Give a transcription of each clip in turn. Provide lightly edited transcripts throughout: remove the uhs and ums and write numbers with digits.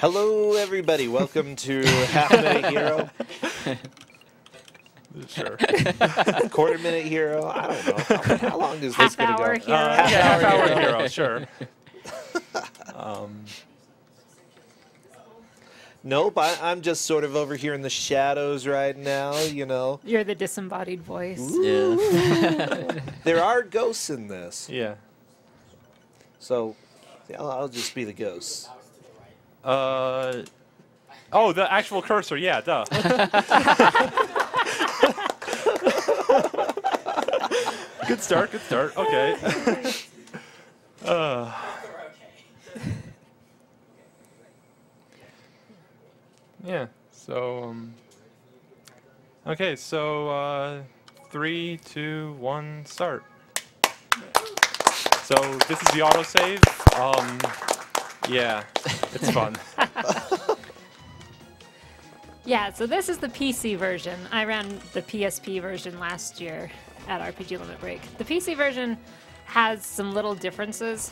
Hello, everybody. Welcome to Half Minute Hero. Sure. Quarter Minute Hero. I don't know. How long is this going to go? Half-hour hero. Half hour hero, sure. Nope, I'm just sort of over here in the shadows right now, you know. You're the disembodied voice. Yeah. There are ghosts in this, Yeah. so I'll just be the ghost. Oh, the actual cursor. Yeah, duh. Good start. Good start. Okay. Yeah. So. Okay. So 3, 2, 1, start. So this is the autosave. Yeah, it's fun. Yeah, so this is the PC version. I ran the PSP version last year at RPG Limit Break. The PC version has some little differences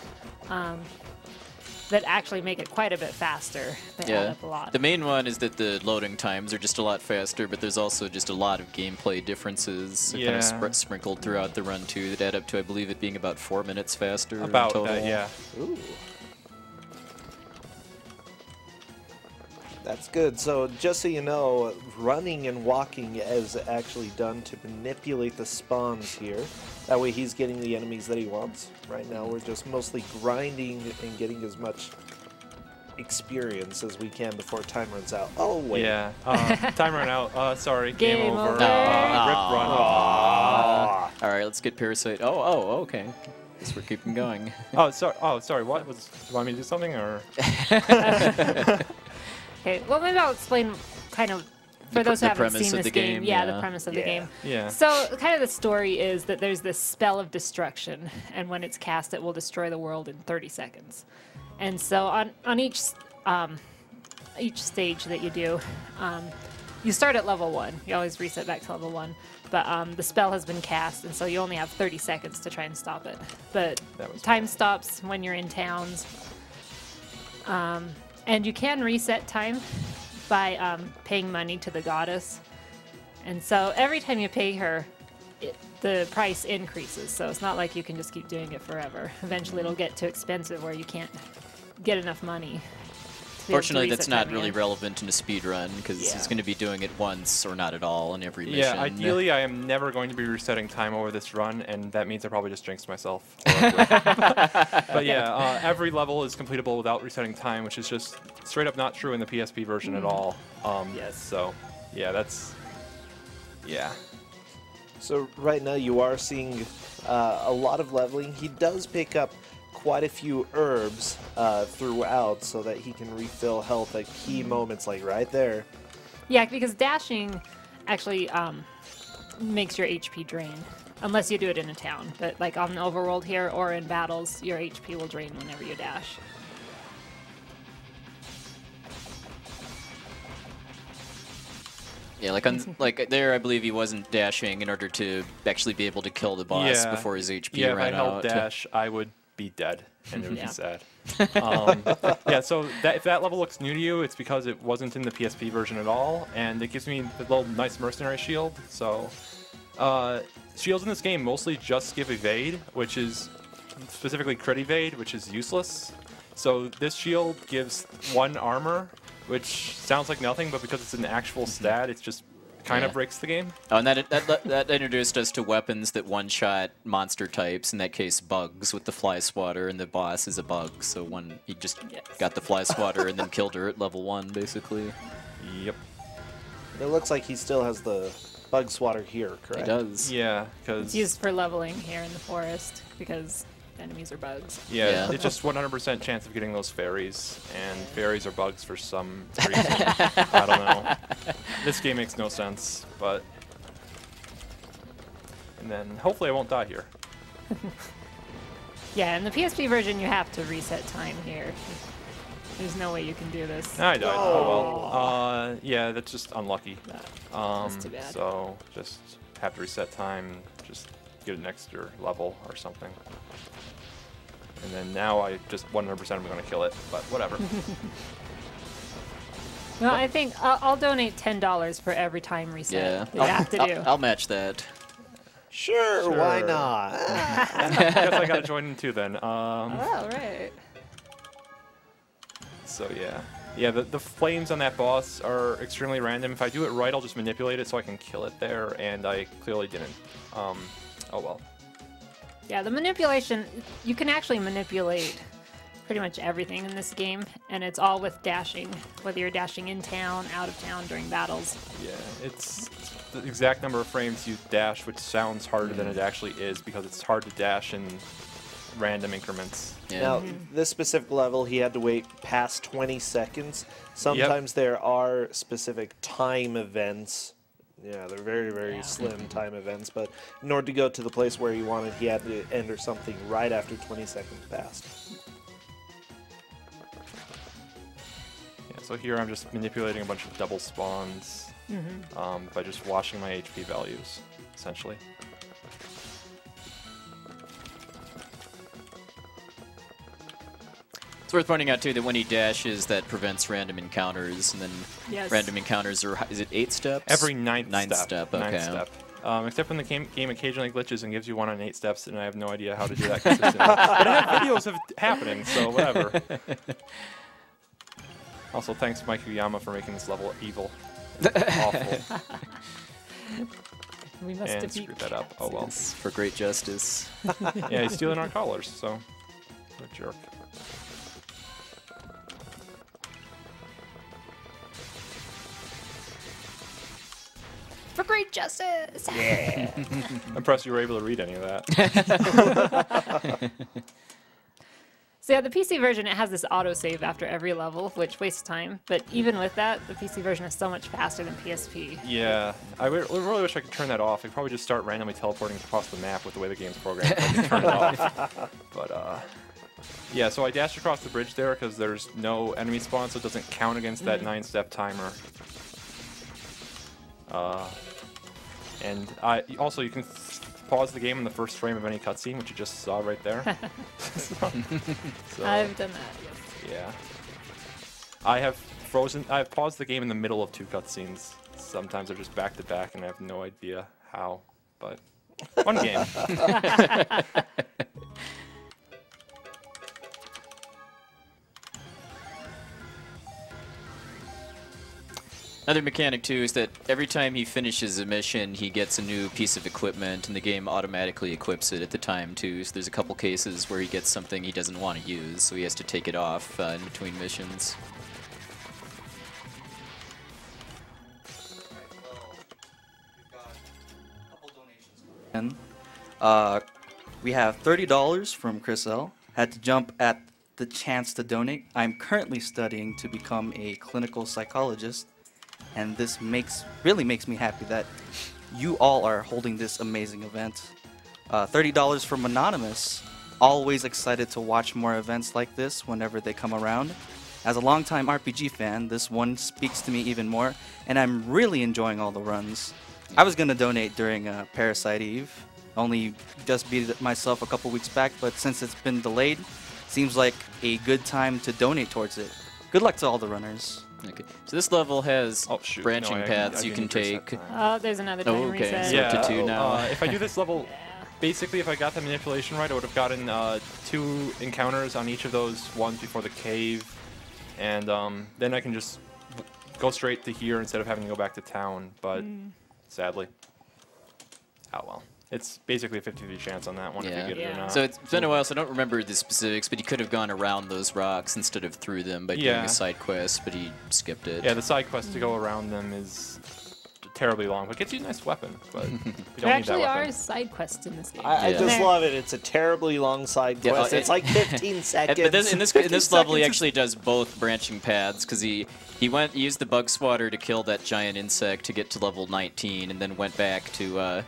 that actually make it quite a bit faster. They add up a lot. The main one is that the loading times are just a lot faster, but there's also just a lot of gameplay differences kind of sprinkled throughout the run too that add up to, I believe, it being about 4 minutes faster About in total. that, yeah. Ooh. That's good. So just so you know, running and walking is actually done to manipulate the spawns here. That way he's getting the enemies that he wants. Right now we're just mostly grinding and getting as much experience as we can before time runs out. Oh, wait. Yeah. Time ran out. Sorry. Game over. over. Rip run. All right, let's get Parasite. Oh, okay. Guess we're keeping going. Oh, sorry. What was? Do you want me to do something or? Okay, well, maybe I'll explain kind of, for those who haven't seen this game, the premise of the game. Yeah. So, kind of the story is that there's this spell of destruction, and when it's cast, it will destroy the world in 30 seconds. And so, on each stage that you do, you start at level 1. You always reset back to level 1. But the spell has been cast, and so you only have 30 seconds to try and stop it. But time stops when you're in towns. And you can reset time by paying money to the goddess. And so every time you pay her, the price increases. So it's not like you can just keep doing it forever. Eventually it'll get too expensive where you can't get enough money. Fortunately, that's not really relevant in a speed run because he's going to be doing it once or not at all in every mission. Yeah, ideally, I am never going to be resetting time over this run, and that means I probably just jinxed myself. But yeah, every level is completable without resetting time, which is just straight up not true in the PSP version at all. Yes. So, yeah, that's... Yeah. So right now you are seeing a lot of leveling. He does pick up quite a few herbs throughout so that he can refill health at key moments, like right there. Yeah, because dashing actually makes your HP drain, unless you do it in a town. But like on the overworld here or in battles, your HP will drain whenever you dash. Yeah, like there, I believe he wasn't dashing in order to actually be able to kill the boss before his HP ran out. Yeah, if I held dash, I would be dead, and it would be sad. Yeah, so if that level looks new to you, it's because it wasn't in the PSP version at all, and it gives me the little nice mercenary shield. So shields in this game mostly just give evade, which is specifically crit evade, which is useless. So this shield gives 1 armor, which sounds like nothing, but because it's an actual stat, it's just kind of breaks the game. Oh, and that introduced us to weapons that one-shot monster types, in that case bugs with the fly swatter, and the boss is a bug, so he just got the fly swatter and then killed her at level 1, basically. Yep. It looks like he still has the bug swatter here, correct? He does. Yeah, because... It's used for leveling here in the forest, because enemies are bugs. Yeah, it's just 100% chance of getting those fairies, and fairies are bugs for some reason. I don't know. This game makes no sense, but... And then hopefully I won't die here. Yeah, in the PSP version you have to reset time here. There's no way you can do this. I died. Oh well. Yeah, that's just unlucky. That's too bad. So just have to reset time, just get an extra level or something. And then now I just 100% am going to kill it, but whatever. Well, I think I'll donate $10 for every time reset Yeah, that you have to do. I'll match that. Sure, why Sure. not? I guess I gotta join in too then. Oh, right. So yeah. Yeah, the flames on that boss are extremely random. If I do it right, I'll just manipulate it so I can kill it there, and I clearly didn't. Oh well. Yeah, the manipulation, you can actually manipulate pretty much everything in this game, and it's all with dashing, whether you're dashing in town, out of town, during battles. Yeah, it's the exact number of frames you dash, which sounds harder than it actually is, because it's hard to dash in random increments. Yeah. Now, this specific level, he had to wait past 20 seconds. Sometimes there are specific time events. Yeah, they're very, very slim time events, but in order to go to the place where he wanted, he had to enter something right after 20 seconds passed. Yeah, so here I'm just manipulating a bunch of double spawns by just washing my HP values, essentially. It's worth pointing out too that when he dashes, that prevents random encounters, and then Yes. random encounters are, is it 8 steps? Every ninth step. Ninth Okay. step. Except when the game occasionally glitches and gives you one on 8 steps, and I have no idea how to do that consistently. But I have videos of it happening, so whatever. Also, thanks Mike Uyama for making this level evil. Awful. We must And defeat screwed that up. Oh well. Yes, for great justice. Yeah, he's stealing our collars, so what a jerk. for great justice. Yeah. I'm impressed you were able to read any of that. So yeah, the PC version, it has this autosave after every level, which wastes time. But even with that, the PC version is so much faster than PSP. Yeah, I really wish I could turn that off. I could probably just start randomly teleporting across the map with the way the game's programmed. I could turn it off. But yeah, so I dashed across the bridge there because there's no enemy spawn, so it doesn't count against that 9-step timer. And also you can pause the game in the first frame of any cutscene, which you just saw right there. So, I've done that, yes. yeah. I've paused the game in the middle of 2 cutscenes. Sometimes they're just back to back, and I have no idea how, but fun game. Another mechanic too is that every time he finishes a mission, he gets a new piece of equipment, and the game automatically equips it at the time too. So there's a couple cases where he gets something he doesn't want to use, so he has to take it off in between missions. And we have $30 from Chris L. Had to jump at the chance to donate. I'm currently studying to become a clinical psychologist, and this really makes me happy that you all are holding this amazing event. $30 from Anonymous. Always excited to watch more events like this whenever they come around. As a longtime RPG fan, this one speaks to me even more, and I'm really enjoying all the runs. I was gonna donate during Parasite Eve. Only just beat it myself a couple weeks back, but since it's been delayed, seems like a good time to donate towards it. Good luck to all the runners. Okay, so this level has Shoot. branching No, I paths you do can need to reset take. time. Oh, there's another time okay. reset. So up to 2 now. If I do this level, basically if I got the manipulation right, I would have gotten 2 encounters on each of those ones before the cave, and then I can just go straight to here instead of having to go back to town, but sadly. Oh well. It's basically a 50-50 chance on that one if you get it or not. So it's been a while, so I don't remember the specifics, but he could have gone around those rocks instead of through them by doing a side quest, but he skipped it. Yeah, the side quest to go around them is terribly long, but gets you a nice weapon. But you don't There need that actually weapon. are side quests in this game. I Yeah. just There- love it. It's a terribly long side Yeah, quest. It's like 15 seconds. But in this 15 level, he seconds actually does both branching paths because he used the bug swatter to kill that giant insect to get to level 19, and then went back to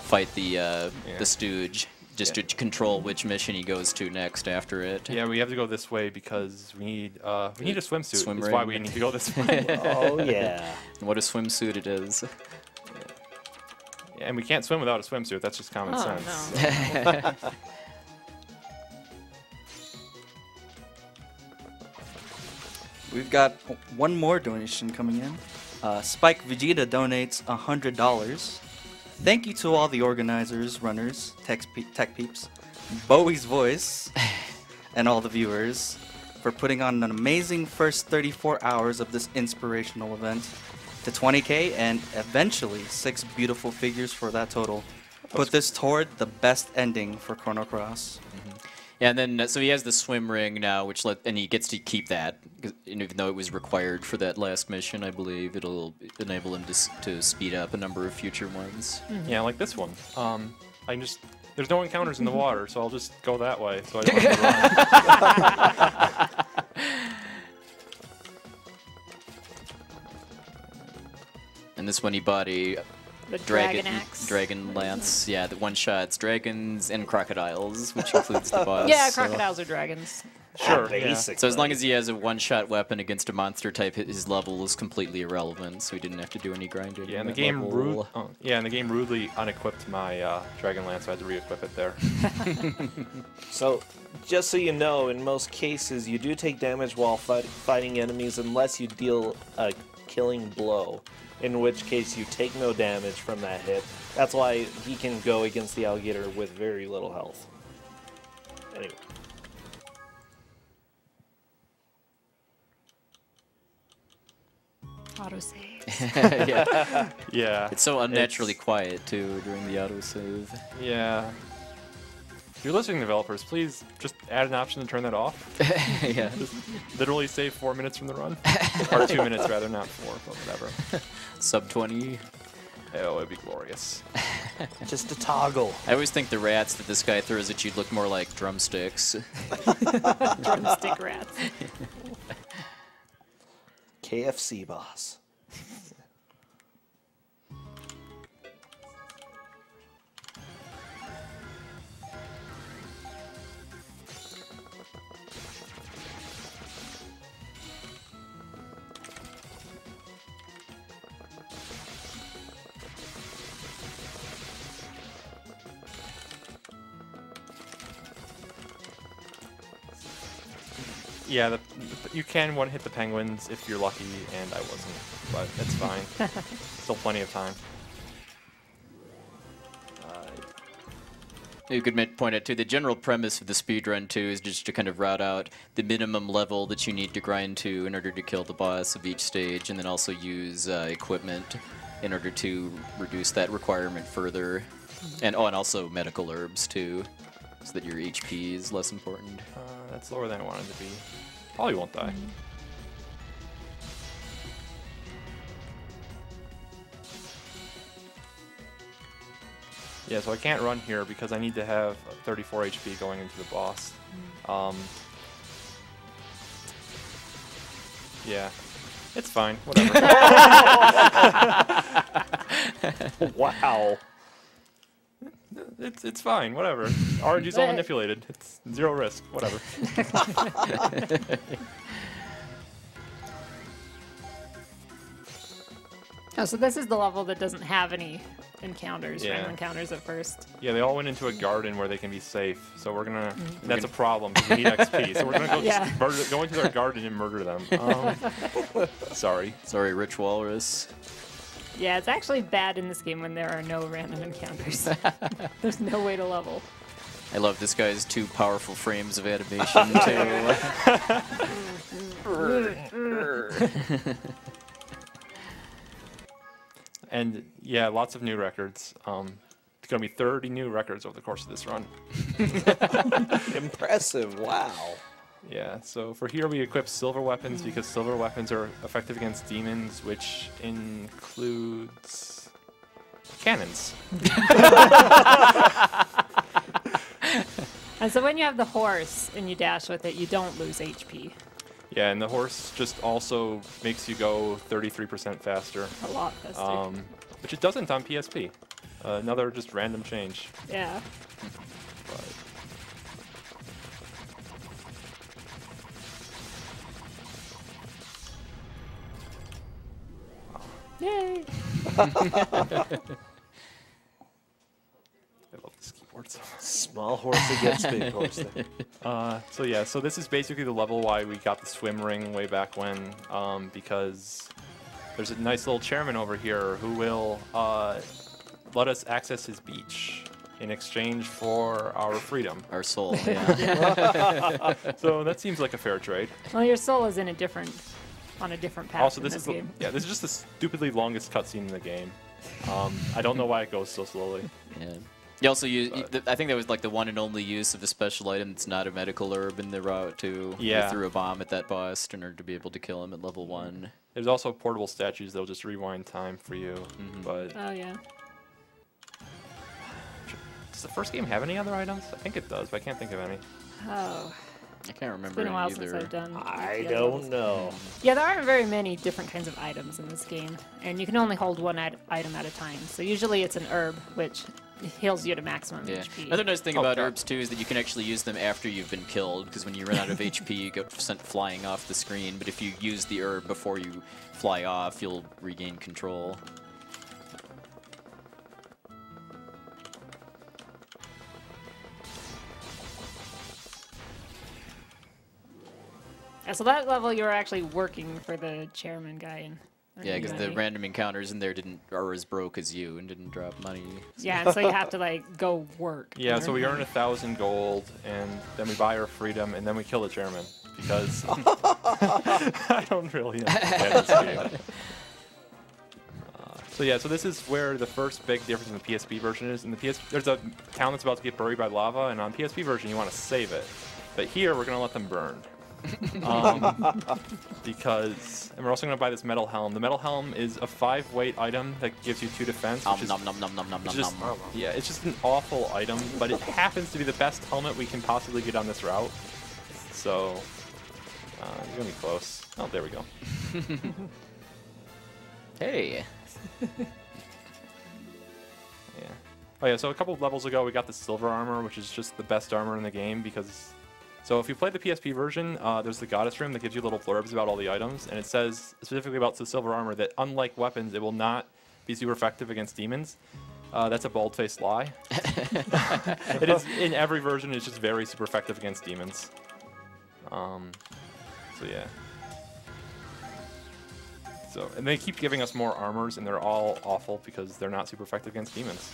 fight the stooge just to control which mission he goes to next after it. Yeah, we have to go this way because we need a swimsuit. Swim That's why ring. we need to go this way. Oh, yeah. And what a swimsuit it is. And we can't swim without a swimsuit. That's just common Oh, sense. no. we've got one more donation coming in. Spike Vegeta donates $100. Thank you to all the organizers, runners, tech peeps, Bowie's Voice, and all the viewers for putting on an amazing first 34 hours of this inspirational event to 20K and eventually 6 beautiful figures for that total. Put this toward the best ending for Chrono Cross. Yeah, and then so he has the swim ring now, and he gets to keep that, and even though it was required for that last mission, I believe it'll enable him to speed up a number of future ones. Yeah, like this one. I can just there's no encounters in the water, so I'll just go that way, so I don't have to run. And this one he bought a The dragon axe. dragon lance. Yeah, that one-shots dragons and crocodiles, which includes the boss. Yeah, so- crocodiles are dragons. Sure. Yeah. Basic. So as long as he has a one-shot weapon against a monster type, his level is completely irrelevant. So he didn't have to do any grinding. Yeah, on and the that game level. the game rudely unequipped my Dragon Lance, so I had to re-equip it there. So, just so you know, in most cases, you do take damage while fighting enemies unless you deal a killing blow, in which case you take no damage from that hit. That's why he can go against the alligator with very little health. Anyway. Autosave. Yeah. Yeah. It's so unnaturally quiet too during the autosave. Yeah. If you're listening, developers, please just add an option to turn that off. Yeah. Just literally save 4 minutes from the run. Or 2 minutes rather, not 4, but whatever. Sub 20. Oh, it'd be glorious. Just a toggle. I always think the rats that this guy throws at you look more like drumsticks. Drumstick rats. KFC boss. Yeah, you can one-hit the penguins if you're lucky, and I wasn't, but it's fine. Still plenty of time. You could point out too, the general premise of the speedrun too is just to kind of route out the minimum level that you need to grind to in order to kill the boss of each stage, and then also use equipment in order to reduce that requirement further. And also medical herbs too, so that your HP is less important. That's lower than I wanted to be. Probably won't die. Yeah, so I can't run here because I need to have 34 HP going into the boss. Yeah, it's fine. Whatever. Wow. It's fine. Whatever. RNG's all manipulated. It's 0 risk. Whatever. Oh, so this is the level that doesn't have any encounters, Yeah. random encounters at first. Yeah, they all went into a garden where they can be safe. So we're gonna. That's a problem. 'Cause we need XP. So we're gonna go Yeah. go into their garden and murder them. Sorry. Sorry, Rich Walrus. Yeah, it's actually bad in this game when there are no random encounters. There's no way to level. I love this guy's 2 powerful frames of animation too. And yeah, lots of new records. It's gonna be 30 new records over the course of this run. Impressive. Wow. Yeah, so for here we equip silver weapons because silver weapons are effective against demons, which includes cannons. And so when you have the horse and you dash with it, you don't lose HP. Yeah, and the horse just also makes you go 33% faster, A lot faster. which it doesn't on PSP. Another just random change. Yeah. But Yay! I love this keyboard so much. Small horse against big horse there. So yeah, so this is basically the level why we got the swim ring way back when, because there's a nice little chairman over here who will let us access his beach in exchange for our freedom. Our soul, yeah. So that seems like a fair trade. Well, your soul is in on a different path Also, in this this is game. this is just the stupidly longest cutscene in the game. I don't know why it goes so slowly. Yeah. You also use, I think that was like the one and only use of a special item that's not a medical herb in the route to Yeah. You threw a bomb at that boss in order to be able to kill him at level 1. There's also portable statues that'll just rewind time for you, but Oh yeah. does the first game have any other items? I think it does, but I can't think of any. Oh, I can't remember it's been a while either. since I've done. I the other don't levels. know. Yeah, there aren't very many different kinds of items in this game, and you can only hold one item at a time. So usually it's an herb, which heals you to maximum Yeah. HP. Another nice thing about God. herbs too is that you can actually use them after you've been killed, because when you run out of HP, you get sent flying off the screen. But if you use the herb before you fly off, you'll regain control. Yeah, so that level you were actually working for the chairman guy. Yeah, because the random encounters in there are as broke as you and didn't drop money. Yeah, and so you have to like go work. Yeah, so we earn 1,000 gold, and then we buy our freedom, and then we kill the chairman, because I don't really understand this game. So yeah, so this is where the first big difference in the PSP version is. In the there's a town that's about to get buried by lava, and on PSP version you want to save it, but here we're gonna let them burn. Because, and we're also going to buy this metal helm. The metal helm is a 5-weight item that gives you 2 defense. Which is, Nom nom nom nom nom nom just, nom. yeah, it's just an awful item, but it happens to be the best helmet we can possibly get on this route. So, you're going to be close. Oh, there we go. Hey. Yeah. Oh yeah, so a couple of levels ago we got the silver armor, which is just the best armor in the game because... So if you play the PSP version, there's the Goddess Room that gives you little blurbs about all the items, and it says specifically about the silver armor that unlike weapons, it will not be super effective against demons. That's a bald-faced lie. It is in every version. It's just very super effective against demons. So yeah. So and they keep giving us more armors, and they're all awful because they're not super effective against demons.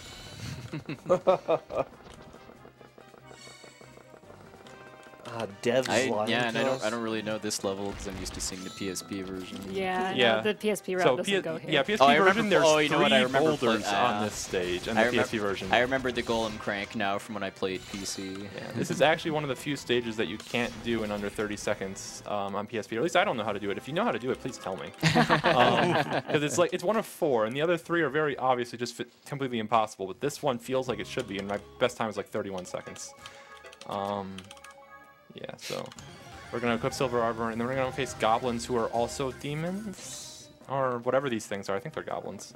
Dev's Yeah, and I don't really know this level because I'm used to seeing the PSP version. Yeah, Yeah. no, the PSP route So doesn't go here. yeah, PSP Oh, I version. remember- There's you know what, I 3 remember boulders on this stage, and the PSP version. I remember the golem crank now from when I played PC. Yeah, this is actually one of the few stages that you can't do in under 30 seconds on PSP. Or at least I don't know how to do it. If you know how to do it, please tell me. Because it's one of 4, and the other 3 are very obviously just completely impossible. But this one feels like it should be, and my best time is like 31 seconds. Yeah, so we're going to equip silver armor, and then we're going to face goblins who are also demons, or whatever these things are. I think they're goblins.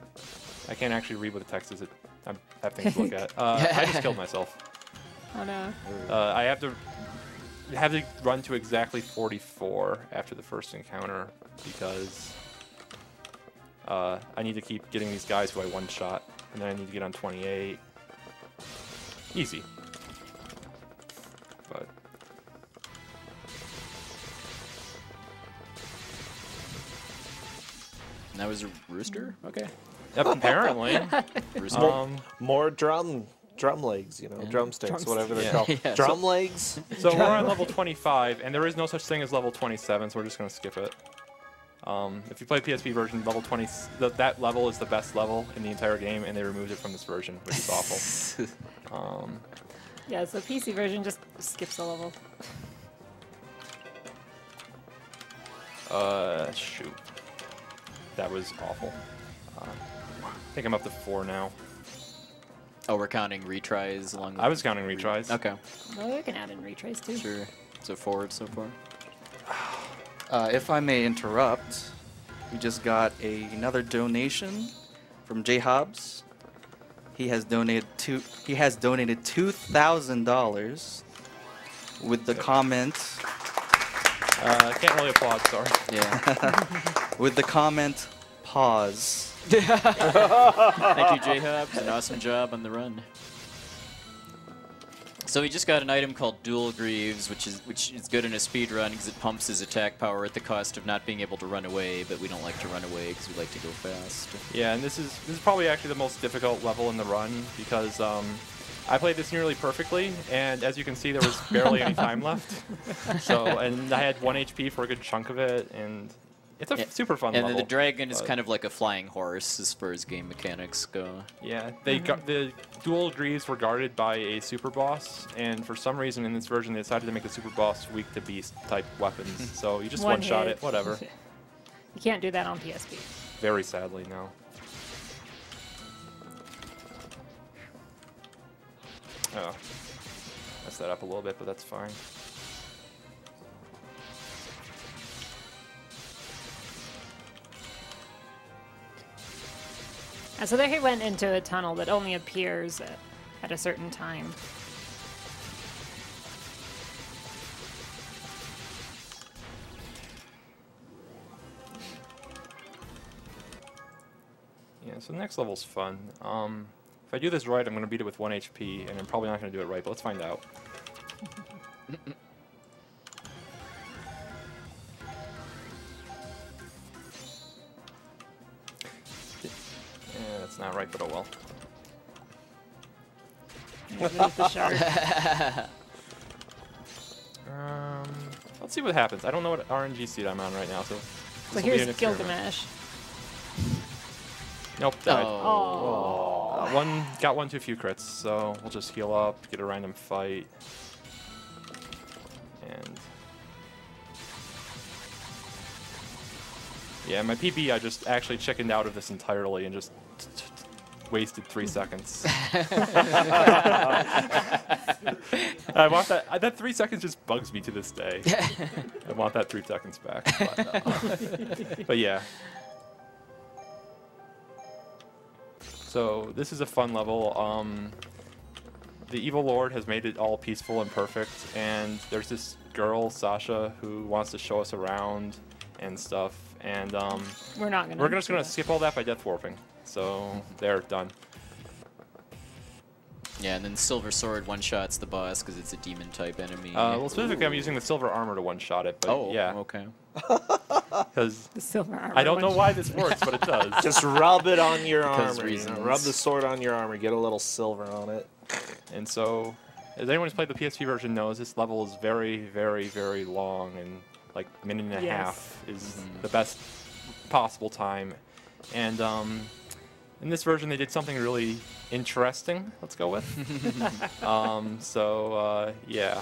I can't actually read what the text is. I have things to look at. I just killed myself. Oh no. I have to run to exactly 44 after the first encounter because I need to keep getting these guys who I one-shot, and then I need to get on 28. Easy. But And that was a rooster? Okay. apparently, Rooster. More drum legs, drumsticks, whatever they're Yeah. called. Yeah, Drum legs. so we're on level 25, and there is no such thing as level 27, so we're just gonna skip it. If you play PSP version, level 20, that level is the best level in the entire game, and they removed it from this version, which is awful. Yeah, so PC version just skips a level. Shoot. That was awful. I think I'm up to 4 now. Oh, we're counting retries along. I was counting retries. Okay, Well, we can add in retrace too. sure. So 4 so far. If I may interrupt, we just got another donation from J Hobbs. He has donated $2,000 with the comment. I can't really applaud, sorry. Yeah. With the comment, pause. Thank you, J-Hobbs. An awesome job on the run. So he just got an item called Dual Greaves, which is good in a speed run because it pumps his attack power at the cost of not being able to run away. But we don't like to run away because we like to go fast. Yeah, and this is probably actually the most difficult level in the run because I played this nearly perfectly, and as you can see, there was barely any time left. So, and I had 1 HP for a good chunk of it, and it's a super fun level. And the dragon is kind of like a flying horse as far as game mechanics go. Yeah, they got the dual greaves were guarded by a super boss, and for some reason in this version they decided to make the super boss weak to beast type weapons. So you just one-shot it, whatever. You can't do that on PSP. Very sadly, no. Oh, messed that up a little bit, but that's fine. And so there he went into a tunnel that only appears at a certain time. Yeah, so the next level's fun. If I do this right, I'm going to beat it with 1 HP, and I'm probably not going to do it right, but let's find out. Yeah, that's not right, but oh well. Leave the shark. Let's see what happens. I don't know what RNG seed I'm on right now, so... So here's Gilgamesh. Nope, died. Oh. Got one too few crits, so we'll just heal up, get a random fight. And... yeah, my PB, I just actually chickened out of this entirely and just wasted 3 seconds. I want that. That 3 seconds just bugs me to this day. I want that 3 seconds back. But yeah. So this is a fun level. The Evil Lord has made it all peaceful and perfect, and there's this girl, Sasha, who wants to show us around and stuff. And we're just gonna skip all that by death warping. So they're done. Yeah, and then Silver Sword one-shots the boss because it's a demon-type enemy. Well, specifically, I'm using the silver armor to one-shot it. But yeah. Okay. Because The silver armor. I don't know why this works, but it does. Just rub it on your Because armor. You know, reasons. rub the sword on your armor. Get a little silver on it. And so, as anyone who's played the PSP version knows, this level is very, very, very long, and like a minute and a half is the best possible time. And in this version, they did something really interesting. Let's go with. Yeah.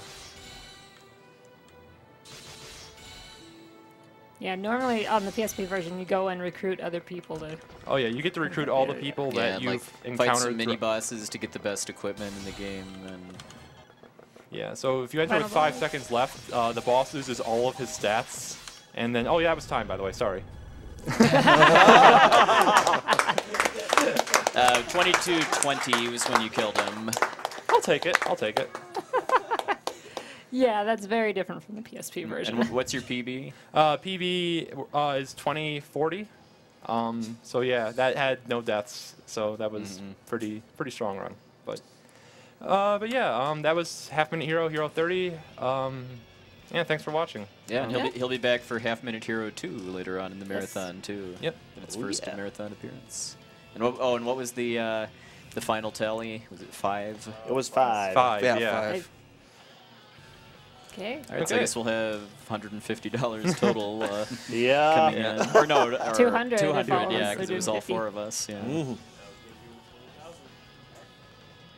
Yeah, normally on the PSP version, you go and recruit other people to... Oh yeah, you get to recruit all the people that and, you've like, fight some encountered. mini-bosses to get the best equipment in the game. And Yeah, so if you enter with 5 seconds left, the boss loses all of his stats. And then, oh yeah, it was time, by the way, sorry. 22:20 was when you killed him. I'll take it, I'll take it. Yeah, that's very different from the PSP version. And what's your PB? PB is 2040. So yeah, that had no deaths, so that was pretty strong run. But yeah, that was Half Minute Hero, Hero 30. Yeah, thanks for watching. Yeah, and he'll be back for Half Minute Hero 2 later on in the marathon too. Yep. In its first marathon appearance. And what was the final tally? Was it 5? It was 5. 5, Yeah, yeah. 5. Okay. All right, so I guess we'll have $150 total Yeah. coming in. Or no, or 200 if all 200, of yeah, us because are it was doing all 50. 4 of us. Yeah.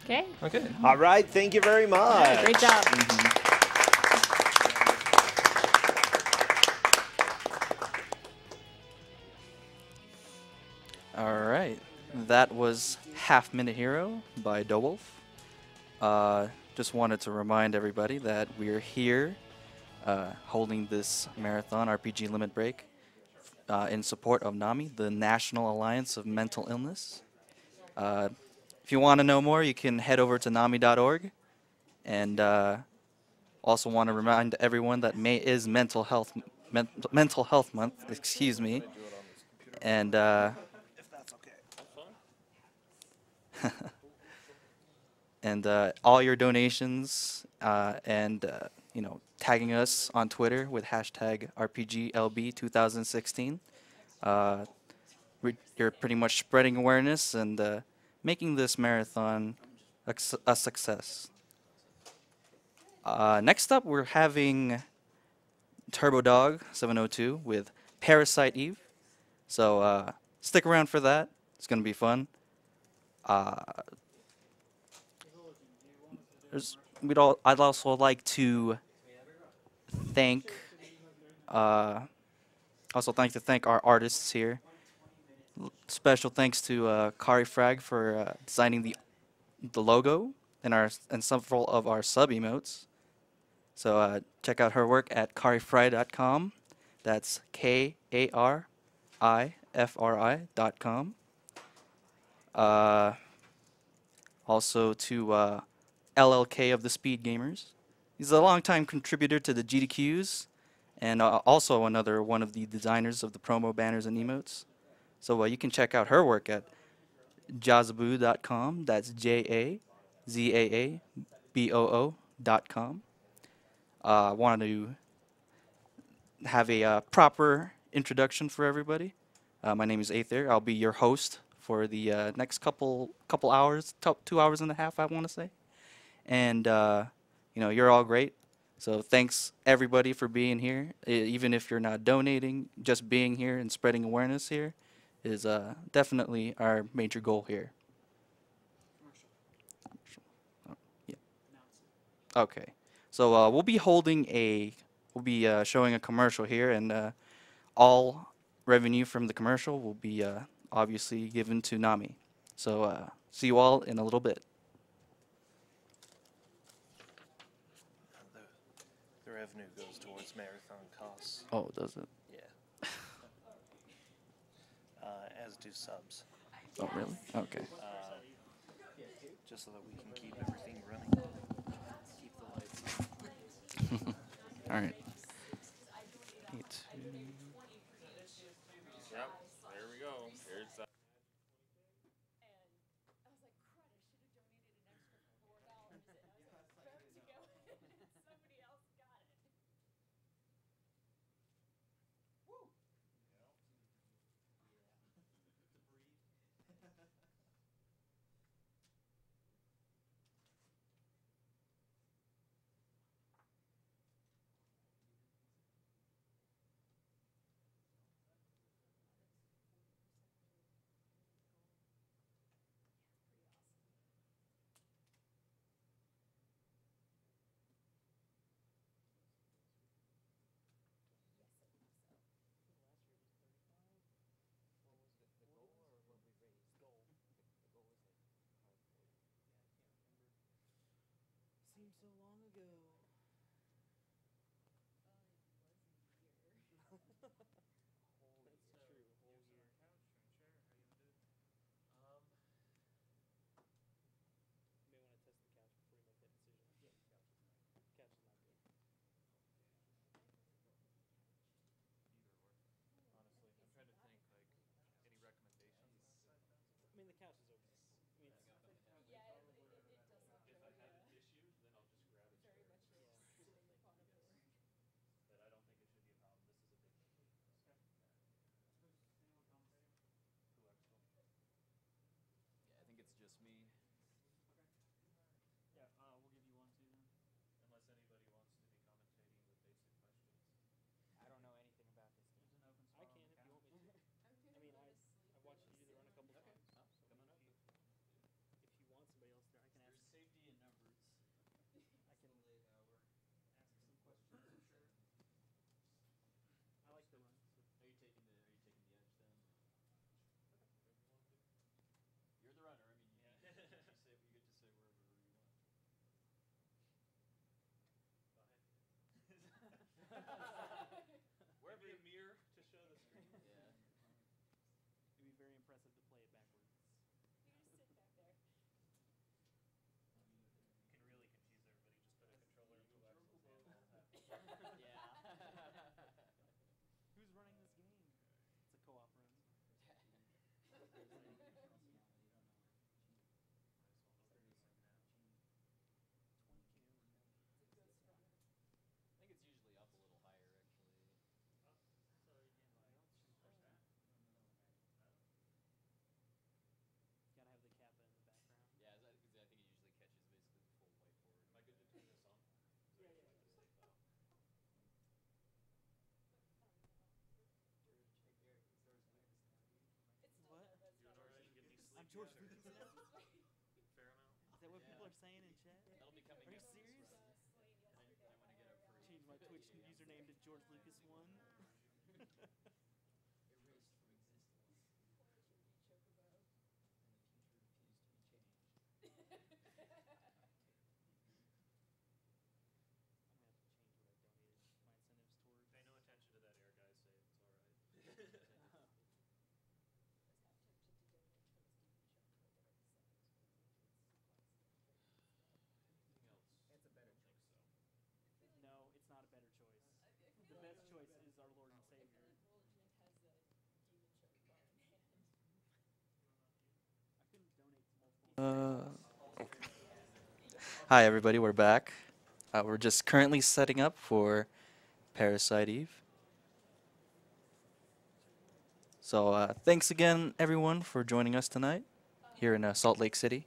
Okay. Okay. All right. Thank you very much. Great job. All right, that was Half Minute Hero by Dowolf. Just wanted to remind everybody that we're here holding this marathon RPG limit break in support of NAMI, the National Alliance of Mental Illness. If you want to know more, you can head over to nami.org. And also want to remind everyone that May is Mental Health Month. Excuse me. And And all your donations and tagging us on Twitter with hashtag RPGLB2016. You're pretty much spreading awareness and making this marathon a success. Next up, we're having Turbo Dog 702 with Parasite Eve. So stick around for that. It's going to be fun. I'd also like to thank our artists here. Special thanks to Kari Frag for designing the logo and several of our sub emotes. So check out her work at karifry.com. That's KARIFRI.com. Also to LLK of the Speed Gamers. He's a longtime contributor to the GDQs and also another one of the designers of the promo banners and emotes. So you can check out her work at jazaboo.com. That's JAZAABOO.com. I wanted to have a proper introduction for everybody. My name is Aether. I'll be your host for the next couple hours, 2 hours and a half, I want to say. And you're all great. So thanks everybody for being here. Even if you're not donating, just being here and spreading awareness here is definitely our major goal here. Yeah. Okay. So we'll be showing a commercial here, and all revenue from the commercial will be obviously given to Nami. So see you all in a little bit. The revenue goes towards marathon costs. Oh, does it? Yeah. As do subs. Oh, really? Okay. Just so that we can keep everything running. Keep the lights on. All right. Yep, there we go. Here's George Lucas now? Fair amount. Is that what people are saying in chat? That'll be coming Are you up serious? I want to get a free. Change my Twitch username to George Lucas 1. Erased from existence. And the future refused to be changed. I'm gonna have to change what I donated my incentives towards. Pay no attention to that air guy say it's alright. Anything else? It's a better choice. No, it's not a better choice. The best choice is our Lord and Savior. I couldn't donate to multiple. Hi everybody, we're back. We're just currently setting up for Parasite Eve. So thanks again everyone for joining us tonight here in Salt Lake City.